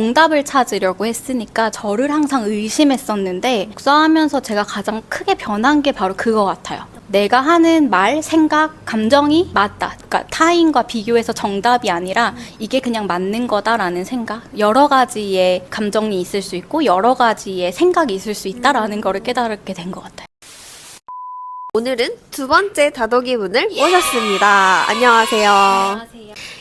정답을 찾으려고 했으니까 저를 항상 의심했었는데 독서하면서 제가 가장 크게 변한 게 바로 그거 같아요. 내가 하는 말, 생각, 감정이 맞다. 그러니까 타인과 비교해서 정답이 아니라 이게 그냥 맞는 거다라는 생각. 여러 가지의 감정이 있을 수 있고 여러 가지의 생각이 있을 수 있다라는 거를 깨달게 된 것 같아요. 오늘은 두 번째 다독이분을 모셨습니다. 안녕하세요.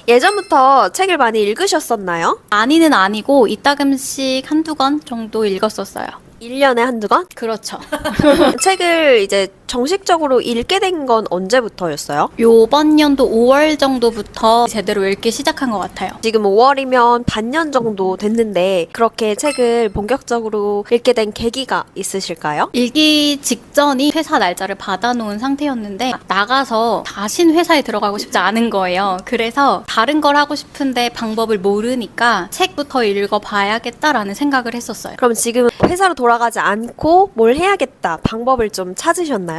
예전부터 책을 많이 읽으셨었나요? 많이는 아니고 이따금씩 한두 권 정도 읽었었어요. 1년에 한두 권? 그렇죠. 책을 이제 정식적으로 읽게 된 건 언제부터였어요? 요번 연도 5월 정도부터 제대로 읽기 시작한 것 같아요. 지금 5월이면 반년 정도 됐는데 그렇게 책을 본격적으로 읽게 된 계기가 있으실까요? 읽기 직전이 회사 날짜를 받아놓은 상태였는데 나가서 다신 회사에 들어가고 싶지 않은 거예요. 그래서 다른 걸 하고 싶은데 방법을 모르니까 책부터 읽어봐야겠다라는 생각을 했었어요. 그럼 지금 회사로 돌아가지 않고 뭘 해야겠다 방법을 좀 찾으셨나요?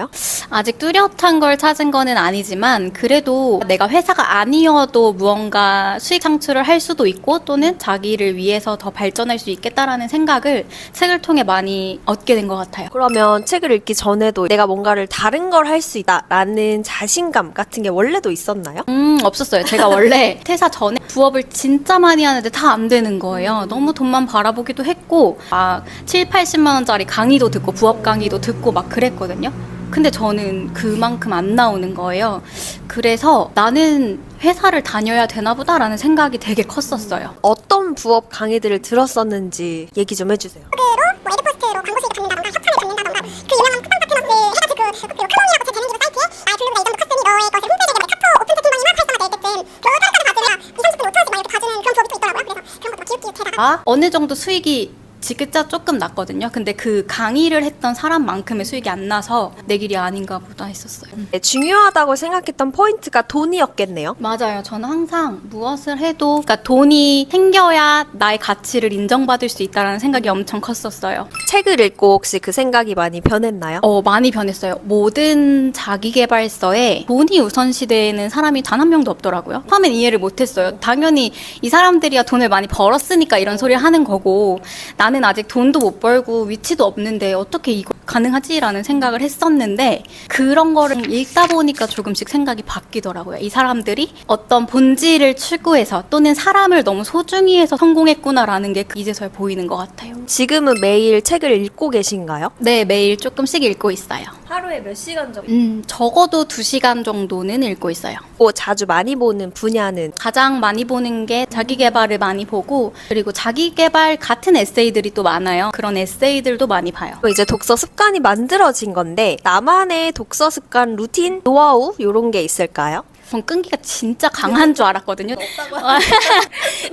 아직 뚜렷한 걸 찾은 거는 아니지만 그래도 내가 회사가 아니어도 무언가 수익 창출을 할 수도 있고 또는 자기를 위해서 더 발전할 수 있겠다라는 생각을 책을 통해 많이 얻게 된 것 같아요. 그러면 책을 읽기 전에도 내가 뭔가를 다른 걸 할 수 있다라는 자신감 같은 게 원래도 있었나요? 없었어요. 제가 원래 퇴사 전에 부업을 진짜 많이 하는데 다 안 되는 거예요. 너무 돈만 바라보기도 했고 막 7, 80만 원짜리 강의도 듣고 부업 강의도 듣고 막 그랬거든요. 근데 저는 그만큼 안 나오는 거예요. 그래서 나는 회사를 다녀야 되나 보다라는 생각이 되게 컸었어요. 어떤 부업 강의들을 들었었는지 얘기 좀 해주세요. 뭐 에드포스트로 광고 수익을 받는다던가 협찬을 받는다던가 그 유명한 쿠팡파트너스 해가지고 그 카몽이라고 제 재능 기부 사이트에 아 블로그가 이 정도 컸으니 너의 것을 홈페이지에 내 카톡 오픈 채팅방이 막 활성화돼 있겠든 그거 타겟까지 받으면 2, 30분 5천원씩 막 이렇게 봐주는 그런 부업이 또 있더라고요. 그래서 그런 것도 막 기웃기웃해다가 어느 정도 수익이 지그자 조금 났거든요. 근데 그 강의를 했던 사람만큼의 수익이 안 나서 내 길이 아닌가 보다 했었어요. 네, 중요하다고 생각했던 포인트가 돈이었겠네요. 맞아요. 저는 항상 무엇을 해도 그러니까 돈이 생겨야 나의 가치를 인정받을 수 있다는 생각이 엄청 컸었어요. 책을 읽고 혹시 그 생각이 많이 변했나요? 많이 변했어요. 모든 자기계발서에 돈이 우선시되는 사람이 단 한 명도 없더라고요. 처음엔 이해를 못했어요. 당연히 이 사람들이야 돈을 많이 벌었으니까 이런 소리를 하는 거고 나는 아직 돈도 못 벌고 위치도 없는데 어떻게 이거 가능하지라는 생각을 했었는데 그런 거를 읽다 보니까 조금씩 생각이 바뀌더라고요. 이 사람들이 어떤 본질을 추구해서 또는 사람을 너무 소중히 해서 성공했구나라는 게 이제서야 보이는 것 같아요. 지금은 매일 책을 읽고 계신가요? 네, 매일 조금씩 읽고 있어요. 하루에 몇 시간 정도? 적어도 2시간 정도는 읽고 있어요. 자주 많이 보는 분야는? 가장 많이 보는 게 자기계발을 많이 보고 그리고 자기계발 같은 에세이들이 또 많아요. 그런 에세이들도 많이 봐요. 이제 독서 습관이 만들어진 건데 나만의 독서 습관 루틴, 노하우 이런 게 있을까요? 전 끈기가 진짜 강한 줄 알았거든요.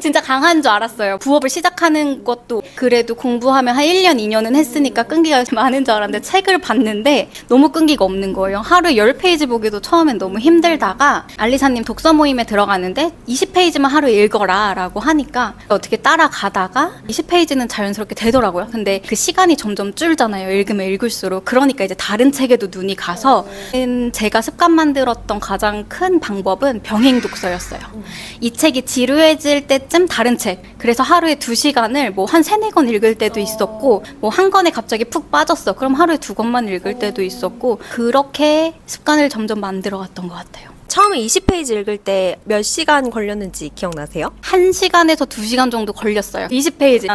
진짜 강한 줄 알았어요. 부업을 시작하는 것도 그래도 공부하면 한 1년, 2년은 했으니까 끈기가 많은 줄 알았는데 책을 봤는데 너무 끈기가 없는 거예요. 하루에 10페이지 보기도 처음엔 너무 힘들다가 알리사님 독서 모임에 들어가는데 20페이지만 하루에 읽어라 라고 하니까 어떻게 따라가다가 20페이지는 자연스럽게 되더라고요. 근데 그 시간이 점점 줄잖아요. 읽으면 읽을수록. 그러니까 이제 다른 책에도 눈이 가서 제가 습관 만들었던 가장 큰 방법은 병행 독서였어요. 이 책이 지루해질 때쯤 다른 책. 그래서 하루에 2시간을 뭐 한 3, 4권 읽을 때도 있었고 뭐 한 권에 갑자기 푹 빠졌어. 그럼 하루에 2권만 읽을 때도 있었고 그렇게 습관을 점점 만들어 갔던 것 같아요. 처음에 20페이지 읽을 때 몇 시간 걸렸는지 기억나세요? 1시간에서 2시간 정도 걸렸어요. 20페이지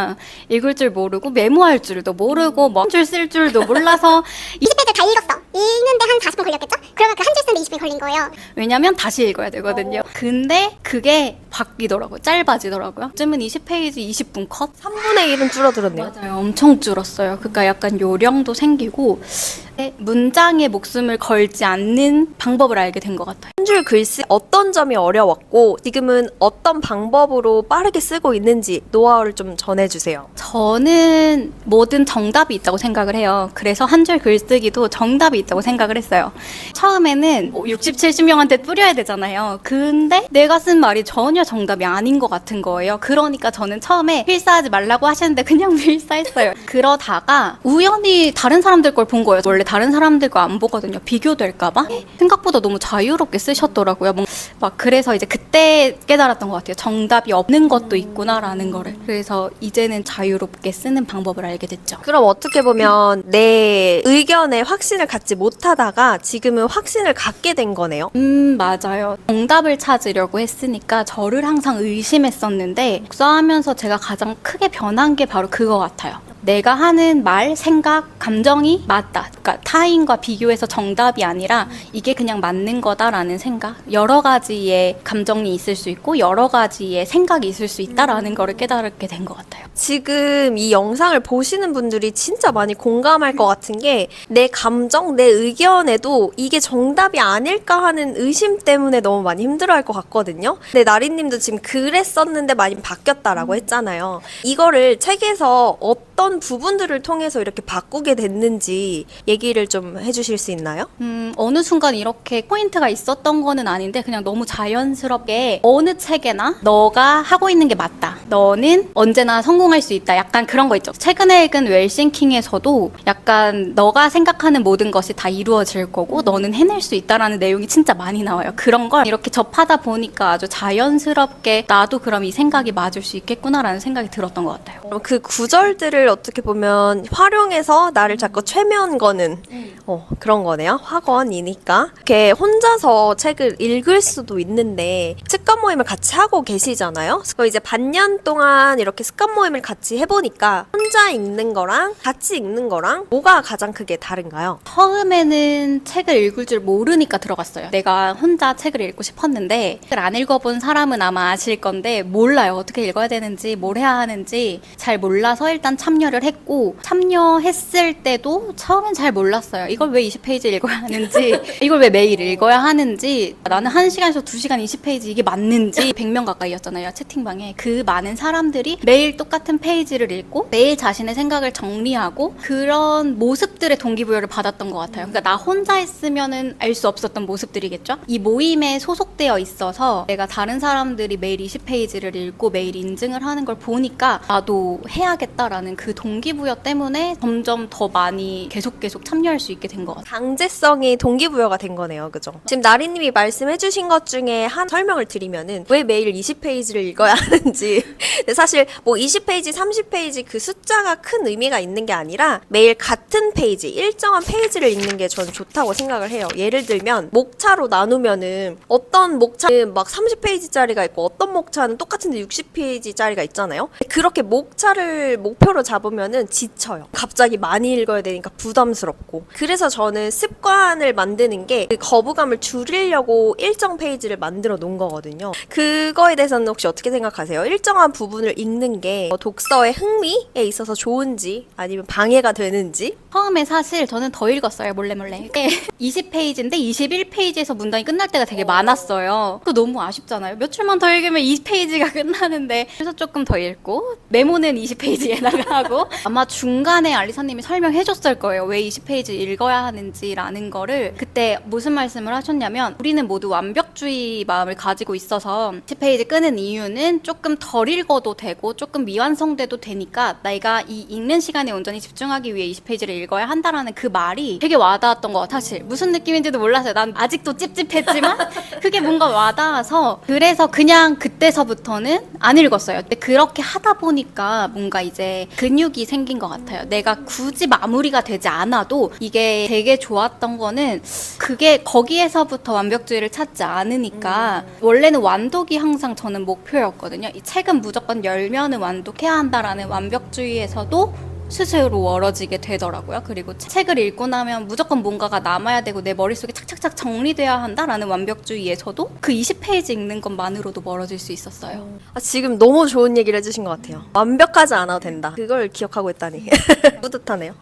읽을 줄 모르고 메모할 줄도 모르고 뭐 한 줄 쓸 줄도 몰라서 20페이지를 다 읽었어. 읽는데 한 40분 걸렸겠죠? 그러면 그 한 줄 쓰는데 20분이 걸린 거예요. 왜냐면 다시 읽어야 되거든요. 근데 그게 바뀌더라고요. 짧아지더라고요. 요즘은 20페이지 20분 컷? 3분의 1은 줄어들었네요. 맞아요. 엄청 줄었어요. 그러니까 약간 요령도 생기고 문장에 목숨을 걸지 않는 방법을 알게 된 것 같아요. 한 줄 글쓰기 어떤 점이 어려웠고 지금은 어떤 방법으로 빠르게 쓰고 있는지 노하우를 좀 전해주세요. 저는 뭐든 정답이 있다고 생각을 해요. 그래서 한 줄 글쓰기도 정답이 있다고 생각을 했어요. 처음에는 60, 70명한테 뿌려야 되잖아요. 근데 내가 쓴 말이 전혀 정답이 아닌 것 같은 거예요. 그러니까 저는 처음에 필사하지 말라고 하셨는데 그냥 필사했어요. 그러다가 우연히 다른 사람들 걸 본 거예요. 원래 다른 사람들 거 안 보거든요. 비교될까 봐. 생각보다 너무 자유롭게 쓰시 쓰셨더라고요. 막 그래서 이제 그때 깨달았던 것 같아요. 정답이 없는 것도 있구나라는 거를. 그래서 이제는 자유롭게 쓰는 방법을 알게 됐죠. 그럼 어떻게 보면 내 의견에 확신을 갖지 못하다가 지금은 확신을 갖게 된 거네요. 맞아요. 정답을 찾으려고 했으니까 저를 항상 의심했었는데 독서하면서 제가 가장 크게 변한 게 바로 그거 같아요. 내가 하는 말, 생각, 감정이 맞다. 그러니까 타인과 비교해서 정답이 아니라 이게 그냥 맞는 거다라는 생각. 여러 가지의 감정이 있을 수 있고 여러 가지의 생각이 있을 수 있다라는 거를 깨달게 된 것 같아요. 지금 이 영상을 보시는 분들이 진짜 많이 공감할 것 같은 게 내 감정, 내 의견에도 이게 정답이 아닐까 하는 의심 때문에 너무 많이 힘들어할 것 같거든요. 근데 나리님도 지금 그랬었는데 많이 바뀌었다라고 했잖아요. 이거를 책에서 어떤 부분들을 통해서 이렇게 바꾸게 됐는지 얘기를 좀 해주실 수 있나요? 어느 순간 이렇게 포인트가 있었던 거는 아닌데 그냥 너무 자연스럽게 어느 책에나 너가 하고 있는 게 맞다. 너는 언제나 성공할 수 있다. 약간 그런 거 있죠. 최근에 읽은 웰싱킹에서도 약간 너가 생각하는 모든 것이 다 이루어질 거고 너는 해낼 수 있다라는 내용이 진짜 많이 나와요. 그런 걸 이렇게 접하다 보니까 아주 자연스럽게 나도 그럼 이 생각이 맞을 수 있겠구나라는 생각이 들었던 것 같아요. 그럼 그 구절들을 어떻게 보면 활용해서 나를 자꾸 최면 거는 그런 거네요. 학원이니까. 이렇게 혼자서 책을 읽을 수도 있는데 습관 모임을 같이 하고 계시잖아요. 그래서 이제 반년 동안 이렇게 습관 모임을 같이 해보니까 혼자 읽는 거랑 같이 읽는 거랑 뭐가 가장 크게 다른가요? 처음에는 책을 읽을 줄 모르니까 들어갔어요. 내가 혼자 책을 읽고 싶었는데 책을 안 읽어본 사람은 아마 아실 건데 몰라요. 어떻게 읽어야 되는지 뭘 해야 하는지 잘 몰라서 일단 참여를 했고 참여했을 때도 처음엔 잘 몰랐어요. 이걸 왜 20페이지 읽어야 하는지 이걸 왜 매일 읽어야 하는지 나는 1시간에서 2시간 20페이지 이게 맞는지 100명 가까이였잖아요. 채팅방에. 그 많은 사람들이 매일 똑같은 페이지를 읽고 매일 자신의 생각을 정리하고 그런 모습들의 동기부여를 받았던 것 같아요. 그러니까 나 혼자 했으면은 알 수 없었던 모습들이겠죠? 이 모임에 소속되어 있어서 내가 다른 사람들이 매일 20페이지를 읽고 매일 인증을 하는 걸 보니까 나도 해야겠다라는 그 동기부여 때문에 점점 더 많이 계속 참여할 수 있게 된 것 같아요. 강제성이 동기부여가 된 거네요. 그죠? 지금 나리님이 말씀해주신 것 중에 한 설명을 드리면은 왜 매일 20페이지를 읽어야 하는지 근데 사실 뭐 20페이지, 30페이지 그 숫자가 큰 의미가 있는 게 아니라 매일 같은 페이지, 일정한 페이지를 읽는 게 저는 좋다고 생각을 해요. 예를 들면 목차로 나누면은 어떤 목차는 막 30페이지짜리가 있고 어떤 목차는 똑같은데 60페이지짜리가 있잖아요. 그렇게 목차를 목표로 잡으면은 지쳐요. 갑자기 많이 읽어야 되니까 부담스럽고. 그래서 저는 습관을 만드는 게 그 거부감을 줄이려고 일정 페이지를 만들어 놓은 거거든요. 그거에 대해서는 혹시 어떻게 생각하세요? 일정한 부분을 읽는 게 독서의 흥미에 있어서 좋은지 아니면 방해가 되는지? 처음에 사실 저는 더 읽었어요. 몰래. 20페이지인데 21페이지에서 문단이 끝날 때가 되게 많았어요. 그거 너무 아쉽잖아요. 며칠만 더 읽으면 20페이지가 끝나는데 그래서 조금 더 읽고 메모는 20페이지에 나가고 아마 중간에 알리사님이 설명해줬을 거예요. 왜 20페이지 읽어야 하는지라는 거를. 그때 무슨 말씀을 하셨냐면 우리는 모두 완벽주의 마음을 가지고 있어서 10페이지 끄는 이유는 조금 덜 읽어도 되고 조금 미완성돼도 되니까 내가 이 읽는 시간에 온전히 집중하기 위해 20페이지를 읽어야 한다라는 그 말이 되게 와닿았던 것 같아요. 사실 무슨 느낌인지도 몰랐어요. 난 아직도 찝찝했지만 그게 뭔가 와닿아서 그래서 그냥 그때서부터는 안 읽었어요. 근데 그렇게 하다 보니까 뭔가 이제 근육이 생긴 것 같아요. 내가 굳이 마무리가 되지 않아도 이게 되게 좋았던 거는 그게 거기에서부터 완벽주의를 찾지 않으니까 원래는 완독이 항상 저는 목표였거든요. 이 책은 무조건 열면은 완독해야 한다라는 완벽주의에서도 스스로 멀어지게 되더라고요. 그리고 책을 읽고 나면 무조건 뭔가가 남아야 되고 내 머릿속에 착착착 정리돼야 한다라는 완벽주의에서도 그 20페이지 읽는 것만으로도 멀어질 수 있었어요. 지금 너무 좋은 얘기를 해주신 것 같아요. 완벽하지 않아도 된다. 그걸 기억하고 있다니 뿌듯하네요.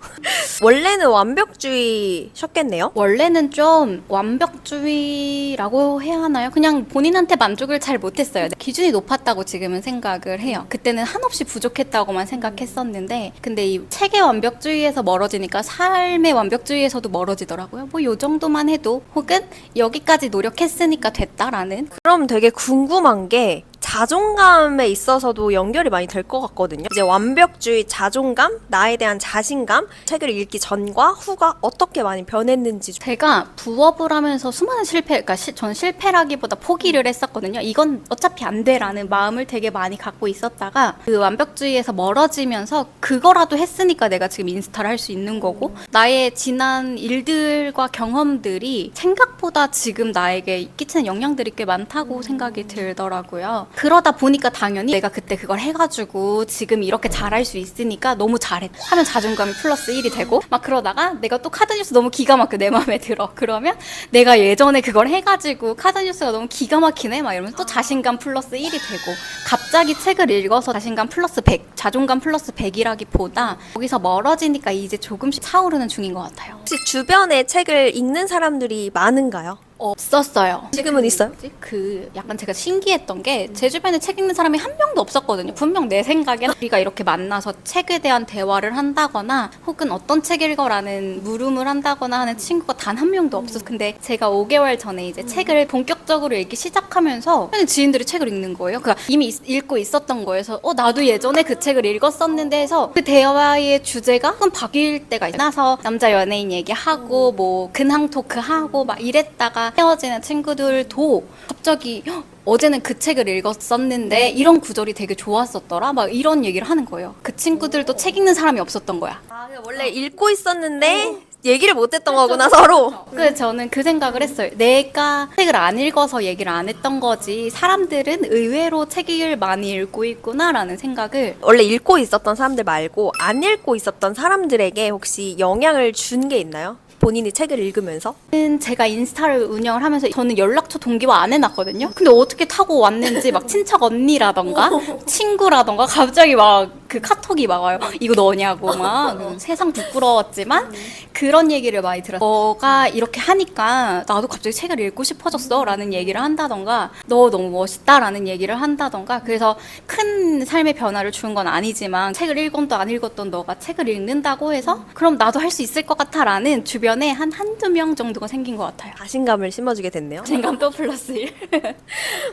원래는 완벽주의셨겠네요? 원래는 좀 완벽주의라고 해야 하나요? 그냥 본인한테 만족을 잘 못했어요. 기준이 높았다고 지금은 생각을 해요. 그때는 한없이 부족했다고만 생각했었는데 근데 이 책의 완벽주의에서 멀어지니까 삶의 완벽주의에서도 멀어지더라고요. 뭐 요 정도만 해도 혹은 여기까지 노력했으니까 됐다라는. 그럼 되게 궁금한 게 자존감에 있어서도 연결이 많이 될 것 같거든요. 이제 완벽주의, 자존감, 나에 대한 자신감, 책을 읽기 전과 후가 어떻게 많이 변했는지. 제가 부업을 하면서 수많은 실패, 그러니까 전 실패라기보다 포기를 했었거든요. 이건 어차피 안 돼라는 마음을 되게 많이 갖고 있었다가 그 완벽주의에서 멀어지면서 그거라도 했으니까 내가 지금 인스타를 할 수 있는 거고 나의 지난 일들과 경험들이 생각보다 지금 나에게 끼치는 영향들이 꽤 많다고 생각이 들더라고요. 그러다 보니까 당연히 내가 그때 그걸 해가지고 지금 이렇게 잘할 수 있으니까 너무 잘해 하면 자존감이 플러스 1이 되고 막 그러다가 내가 또 카드뉴스 너무 기가 막혀 내 마음에 들어 그러면 내가 예전에 그걸 해가지고 카드뉴스가 너무 기가 막히네 막 이러면서 또 자신감 플러스 1이 되고 갑자기 책을 읽어서 자신감 플러스 100 자존감 플러스 100이라기보다 거기서 멀어지니까 이제 조금씩 차오르는 중인 것 같아요. 혹시 주변에 책을 읽는 사람들이 많은가요? 없었어요. 지금은 있어요? 그 약간 제가 신기했던 게 제 주변에 책 읽는 사람이 한 명도 없었거든요. 분명 내 생각엔 우리가 이렇게 만나서 책에 대한 대화를 한다거나 혹은 어떤 책 읽어라는 물음을 한다거나 하는 친구가 단 한 명도 없었어요. 근데 제가 5개월 전에 이제 책을 본격적으로 읽기 시작하면서 지인들이 책을 읽는 거예요. 그러니까 이미 읽고 있었던 거여서 나도 예전에 그 책을 읽었었는데 해서 그 대화의 주제가 조금 바뀔 때가 있어서 남자 연예인 얘기하고 뭐 근황 토크하고 막 이랬다가 헤어지는 친구들도 갑자기 어제는 그 책을 읽었었는데 이런 구절이 되게 좋았었더라 막 이런 얘기를 하는 거예요. 그 친구들도 책 읽는 사람이 없었던 거야. 원래 읽고 있었는데 얘기를 못했던 거구나 서로. 그래서 저는 그 생각을 했어요. 내가 책을 안 읽어서 얘기를 안 했던 거지 사람들은 의외로 책을 많이 읽고 있구나라는 생각을. 원래 읽고 있었던 사람들 말고 안 읽고 있었던 사람들에게 혹시 영향을 준 게 있나요? 본인이 책을 읽으면서? 제가 인스타를 운영을 하면서 저는 연락처 동기화 안 해놨거든요. 근데 어떻게 타고 왔는지 막 친척 언니라던가 친구라던가 갑자기 막 그 카톡이 막 와요. 이거 너냐고 막 세상 부끄러웠지만 그런 얘기를 많이 들었어요. 너가 이렇게 하니까 나도 갑자기 책을 읽고 싶어졌어 라는 얘기를 한다던가 너 너무 멋있다 라는 얘기를 한다던가 그래서 큰 삶의 변화를 주는 건 아니지만 책을 읽건 또 안 읽었던 너가 책을 읽는다고 해서 그럼 나도 할 수 있을 것 같아 라는 주변에 한두 명 정도가 생긴 것 같아요. 자신감을 심어주게 됐네요. 자신감 또 플러스 1.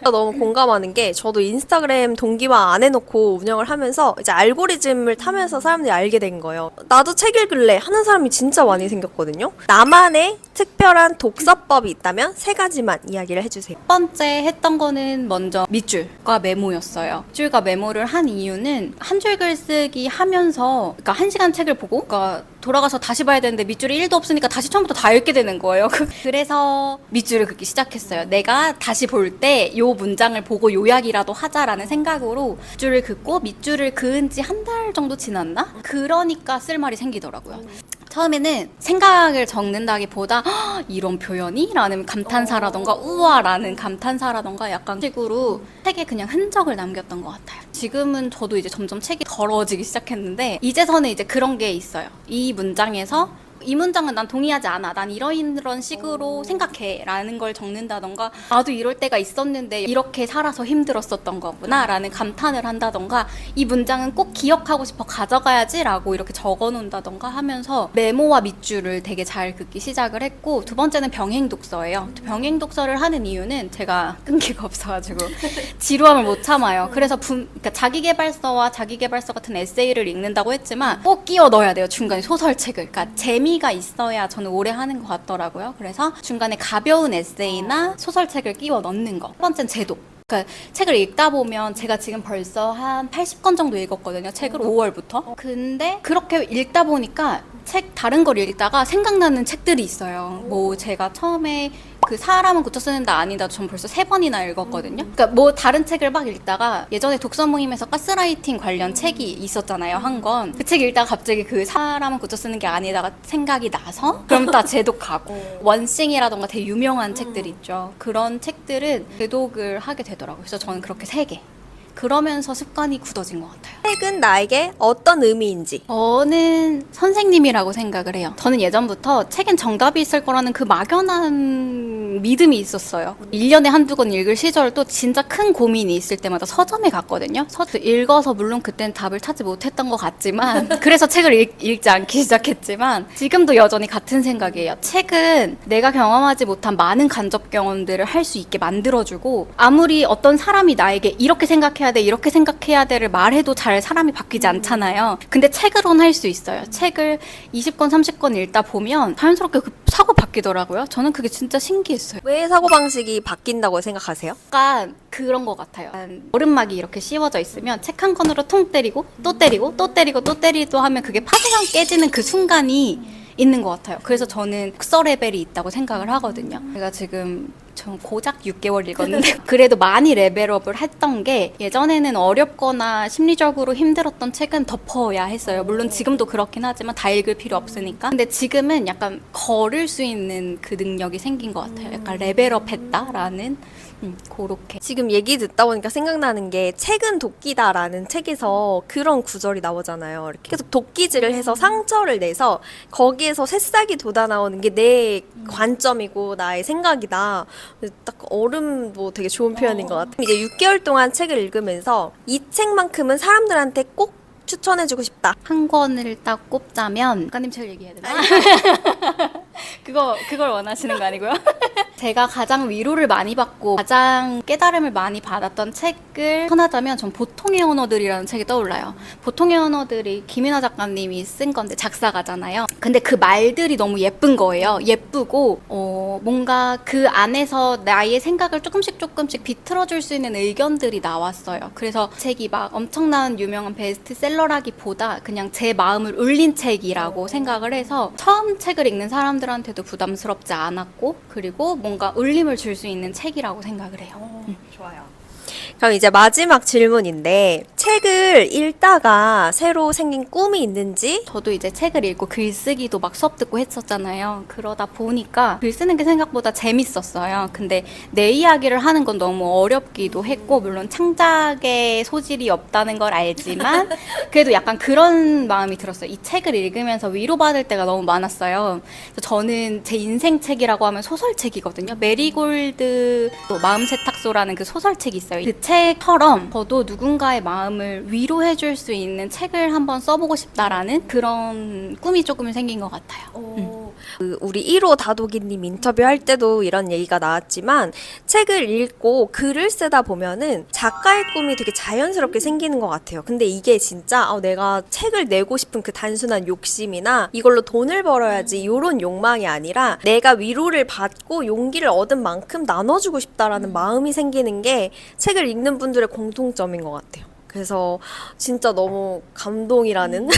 너무 공감하는 게 저도 인스타그램 동기화 안 해놓고 운영을 하면서 이제 알고리즘을 타면서 사람들이 알게 된 거예요. 나도 책 읽을래 하는 사람이 진짜 많이 생겼거든요. 나만의 특별한 독서법이 있다면 3가지만 이야기를 해주세요. 첫 번째 했던 거는 먼저 밑줄과 메모였어요. 밑줄과 메모를 한 이유는 한 줄 글쓰기 하면서 그러니까 1시간 책을 보고 그러니까 돌아가서 다시 봐야 되는데 밑줄이 1도 없으니까 다시 처음부터 다 읽게 되는 거예요. 그래서 밑줄을 긋기 시작했어요. 내가 다시 볼 때 요 문장을 보고 요약이라도 하자라는 생각으로 밑줄을 긋고 밑줄을 그은 지 한 달 정도 지났나? 그러니까 쓸 말이 생기더라고요. 처음에는 생각을 적는다기보다 이런 표현이? 라는 감탄사라던가 우와라는 감탄사라던가 약간 식으로 책에 그냥 흔적을 남겼던 것 같아요. 지금은 저도 이제 점점 책이 더러워지기 시작했는데 이제서는 이제 그런 게 있어요. 이 문장에서 이 문장은 난 동의하지 않아. 난 이런 식으로 생각해. 라는 걸 적는다던가 나도 이럴 때가 있었는데 이렇게 살아서 힘들었었던 거구나. 라는 감탄을 한다던가 이 문장은 꼭 기억하고 싶어 가져가야지. 라고 이렇게 적어 놓는다던가 하면서 메모와 밑줄을 되게 잘 긋기 시작을 했고 두 번째는 병행 독서예요. 병행 독서를 하는 이유는 제가 끈기가 없어가지고 지루함을 못 참아요. 그래서 그러니까 자기계발서와 자기계발서 같은 에세이를 읽는다고 했지만 꼭 끼워 넣어야 돼요. 중간에 소설책을. 그러니까 재미가 있어야 저는 오래 하는 것 같더라고요. 그래서 중간에 가벼운 에세이나 소설책을 끼워 넣는 거. 첫 번째는 제독. 그러니까 책을 읽다 보면 제가 지금 벌써 한 80권 정도 읽었거든요. 책을 5월부터. 근데 그렇게 읽다 보니까 다른 걸 읽다가 생각나는 책들이 있어요. 뭐 제가 처음에 그 사람은 고쳐 쓰는다 아니다 전 벌써 3번이나 읽었거든요. 그러니까 뭐 다른 책을 막 읽다가 예전에 독서 모임에서 가스라이팅 관련 책이 있었잖아요. 한 권. 그 책 읽다가 갑자기 그 사람은 고쳐 쓰는 게 아니다가 생각이 나서 그럼 다 제독하고 원싱이라던가 되게 유명한 책들 있죠. 그런 책들은 제독을 하게 되더라고요. 그래서 저는 그렇게 3개. 그러면서 습관이 굳어진 것 같아요. 책은 나에게 어떤 의미인지. 저는 선생님이라고 생각을 해요. 저는 예전부터 책엔 정답이 있을 거라는 그 막연한 믿음이 있었어요. 1년에 한두 권 읽을 시절도 진짜 큰 고민이 있을 때마다 서점에 갔거든요. 읽어서 물론 그땐 답을 찾지 못했던 것 같지만 그래서 책을 읽지 않기 시작했지만 지금도 여전히 같은 생각이에요. 책은 내가 경험하지 못한 많은 간접 경험들을 할 수 있게 만들어주고 아무리 어떤 사람이 나에게 이렇게 생각해야 돼 이렇게 생각해야 돼를 말해도 잘 사람이 바뀌지 않잖아요. 근데 책으로는 할 수 있어요. 책을 20권 30권 읽다 보면 자연스럽게 그 사고 바뀌더라고요. 저는 그게 진짜 신기했어요. 왜 사고방식이 바뀐다고 생각하세요? 약간 그런 것 같아요. 오른막이 이렇게 씌워져 있으면 책 한 권으로 통 때리고 또 때리고 또 때리고 또 때리고 하면 그게 파쇄상 깨지는 그 순간이 있는 것 같아요. 그래서 저는 독서 레벨이 있다고 생각을 하거든요. 제가 지금 전 고작 6개월 읽었는데 그래도 많이 레벨업을 했던 게 예전에는 어렵거나 심리적으로 힘들었던 책은 덮어야 했어요. 물론 지금도 그렇긴 하지만 다 읽을 필요 없으니까. 근데 지금은 약간 걸을 수 있는 그 능력이 생긴 것 같아요. 약간 레벨업 했다라는 그렇게. 지금 얘기 듣다 보니까 생각나는 게 책은 도끼다라는 책에서 그런 구절이 나오잖아요. 이렇게 계속 도끼질을 해서 상처를 내서 거기에서 새싹이 돋아나오는 게 내 관점이고 나의 생각이다. 딱 얼음도 되게 좋은 표현인 것 같아요. 이제 6개월 동안 책을 읽으면서 이 책만큼은 사람들한테 꼭 추천해주고 싶다. 한 권을 딱 꼽자면 작가님 책 얘기해야 되나? 그걸 원하시는 거 아니고요? 제가 가장 위로를 많이 받고 가장 깨달음을 많이 받았던 책을 하나자면 전 보통의 언어들이라는 책이 떠올라요. 보통의 언어들이 김윤아 작가님이 쓴 건데 작사가잖아요. 근데 그 말들이 너무 예쁜 거예요. 예쁘고 뭔가 그 안에서 나의 생각을 조금씩 비틀어줄 수 있는 의견들이 나왔어요. 그래서 책이 막 엄청난 유명한 베스트셀러라기보다 그냥 제 마음을 울린 책이라고 생각을 해서 처음 책을 읽는 사람들한테도 부담스럽지 않았고 그리고 뭔가 울림을 줄 수 있는 책이라고 생각을 해요. 좋아요. 그럼 이제 마지막 질문인데 책을 읽다가 새로 생긴 꿈이 있는지? 저도 이제 책을 읽고 글쓰기도 막 수업 듣고 했었잖아요. 그러다 보니까 글 쓰는 게 생각보다 재밌었어요. 근데 내 이야기를 하는 건 너무 어렵기도 했고 물론 창작의 소질이 없다는 걸 알지만 그래도 약간 그런 마음이 들었어요. 이 책을 읽으면서 위로받을 때가 너무 많았어요. 그래서 저는 제 인생 책이라고 하면 소설책이거든요. 메리골드 또 마음 세탁소라는 그 소설책이 있어요. 그 책처럼 저도 누군가의 마음을 위로해줄 수 있는 책을 한번 써보고 싶다라는 그런 꿈이 조금 생긴 것 같아요. 그 우리 1호 다독이님 인터뷰할 때도 이런 얘기가 나왔지만 책을 읽고 글을 쓰다 보면은 작가의 꿈이 되게 자연스럽게 생기는 것 같아요. 근데 이게 진짜 내가 책을 내고 싶은 그 단순한 욕심이나 이걸로 돈을 벌어야지 이런 욕망이 아니라 내가 위로를 받고 용기를 얻은 만큼 나눠주고 싶다라는 마음이 생기는 게 책을 읽는 분들의 공통점인 것 같아요. 그래서 진짜 너무 감동이라는